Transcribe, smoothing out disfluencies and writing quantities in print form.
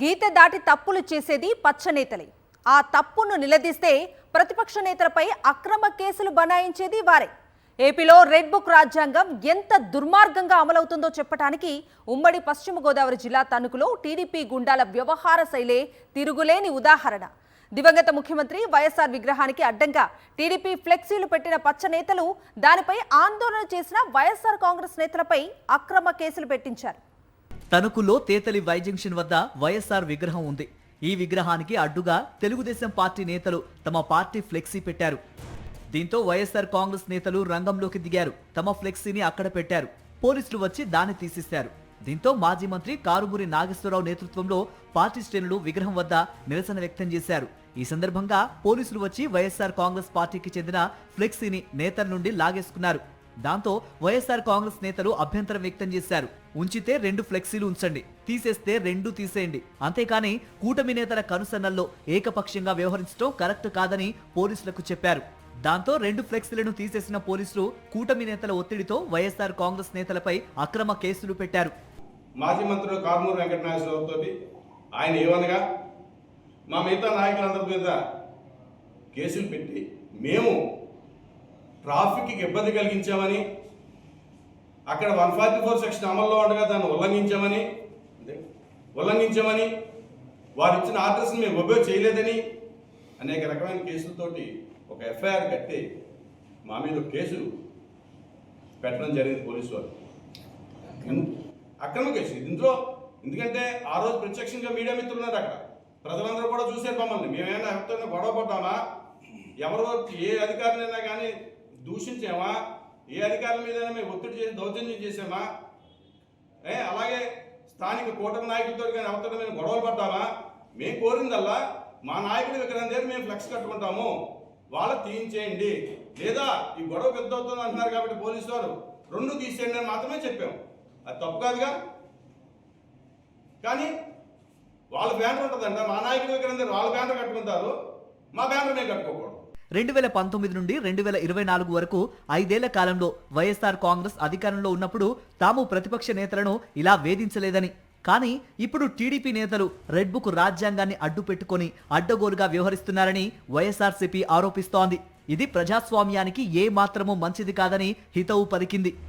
గీత దాటి తప్పులు చేసేది పచ్చనేతలే. ఆ తప్పును నిలదీస్తే ప్రతిపక్ష నేతలపై అక్రమ కేసులు బనాయించేది వారే. ఏపీలో రెడ్ బుక్ రాజ్యాంగం ఎంత దుర్మార్గంగా అమలవుతుందో చెప్పడానికి ఉమ్మడి పశ్చిమ గోదావరి జిల్లా తణుకులో టీడీపీ గుండాల వ్యవహార శైలే తిరుగులేని ఉదాహరణ. దివంగత ముఖ్యమంత్రి వైఎస్ఆర్ విగ్రహానికి అడ్డంగా టీడీపీ ఫ్లెక్సీలు పెట్టిన పచ్చనేతలు దానిపై ఆందోళన చేసిన వైఎస్ఆర్ కాంగ్రెస్ నేతలపై అక్రమ కేసులు పెట్టించారు. తణుకులో తేతలి వై జంక్షన్ వద్ద వైఎస్ఆర్ విగ్రహం ఉంది. ఈ విగ్రహానికి అడ్డుగా తెలుగుదేశం పార్టీ నేతలు తమ పార్టీ ఫ్లెక్సీ పెట్టారు. దీంతో వైఎస్ఆర్ కాంగ్రెస్ నేతలు రంగంలోకి దిగారు. తమ ఫ్లెక్సీని అక్కడ పెట్టారు. పోలీసులు వచ్చి దాన్ని తీసేశారు. దీంతో మాజీ మంత్రి కారుమూరి నాగేశ్వరరావు నేతృత్వంలో పార్టీ శ్రేణులు విగ్రహం వద్ద నిరసన వ్యక్తం చేశారు. ఈ సందర్భంగా పోలీసులు వచ్చి వైఎస్ఆర్ కాంగ్రెస్ పార్టీకి చెందిన ఫ్లెక్సీని నేతల నుండి లాగేసుకున్నారు. దాంతో వైఎస్ఆర్ కాంగ్రెస్ నేతలు అభ్యంతరం వ్యక్తం చేశారు. ఉంచితే 2 ఫ్లెక్సీలు ఉంచండి, తీసేస్తే 2 తీసేయండి, అంతేకాని కూటమి నేతల కనుసన్నల్లో ఏకపక్షంగా వ్యవహరించడం కరెక్ట్ కాదని పోలీసులకు చెప్పారు. దాంతో 2 ఫ్లెక్సీలను తీసేసిన పోలీసులు కూటమి నేతల ఒత్తిడితో వైఎస్ఆర్ కాంగ్రెస్ నేతలపై అక్రమ కేసులు పెట్టారు. మాజీ మంత్రులు కారుమూరి వెంకటనాగేశ్వరరావుతో ఆయన ఏమనగా మా మిగతా నాయకులందరి మీద కేసులు పెట్టి మేము ట్రాఫిక్కి ఇబ్బంది కలిగించామని, అక్కడ 144 సెక్షన్ అమల్లో ఉండగా దాన్ని ఉల్లంఘించామని, వారు ఇచ్చిన ఆర్డర్స్ని మేము ఒబే చేయలేదని అనేక రకమైన కేసులతోటి ఒక ఎఫ్ఐఆర్ కట్టి మా మీద కేసు పెట్టడం జరిగింది పోలీసు వారు. అక్రమ కేసు ఇందులో. ఎందుకంటే ఆ రోజు ప్రత్యక్షంగా మీడియా మిత్రులు ఉన్నారు అక్కడ, ప్రజలందరూ కూడా చూశారు మమ్మల్ని. మేమేమైనా ఎవరితో గొడవ పడ్డామా, ఎవరో ఏ అధికారులైనా కానీ దూషించామా, ఏ అధికారుల మీద మేము ఒత్తిడి చేసి దౌర్జన్యం చేసామా, అలాగే స్థానిక కూటమి నాయకులతో కానీ ఎవరితో మేము గొడవలు పడ్డామా? మేము కోరిందల్లా మా నాయకుడి విగ్రహం దగ్గర మేము ఫ్లెక్స్ కట్టుకుంటాము, వాళ్ళు తీయించేయండి, లేదా ఈ గొడవ పెద్ద అవుతుంది అంటున్నారు కాబట్టి పోలీసు వారు 2 తీసేయండి అని మాత్రమే చెప్పాము. అది తప్పు కాదుగా. కానీ వాళ్ళ బ్యానర్ ఉంటుందంట, మా నాయకుడి విగ్రహం దగ్గర వాళ్ళ బ్యానర్ కట్టుకుంటారు, మా బ్యానర్ మేము కట్టుకోకూడదు. 2019 నుండి 2024 వరకు 5 ఏళ్ల కాలంలో వైఎస్ఆర్ కాంగ్రెస్ అధికారంలో ఉన్నప్పుడు తాము ప్రతిపక్ష నేతలను ఇలా వేధించలేదని, కానీ ఇప్పుడు టీడీపీ నేతలు రెడ్ బుక్ రాజ్యాంగాన్ని అడ్డు పెట్టుకుని అడ్డగోలుగా వ్యవహరిస్తున్నారని వైఎస్ఆర్సీపీ ఆరోపిస్తోంది. ఇది ప్రజాస్వామ్యానికి ఏ మాత్రమూ మంచిది కాదని హితవు పలికింది.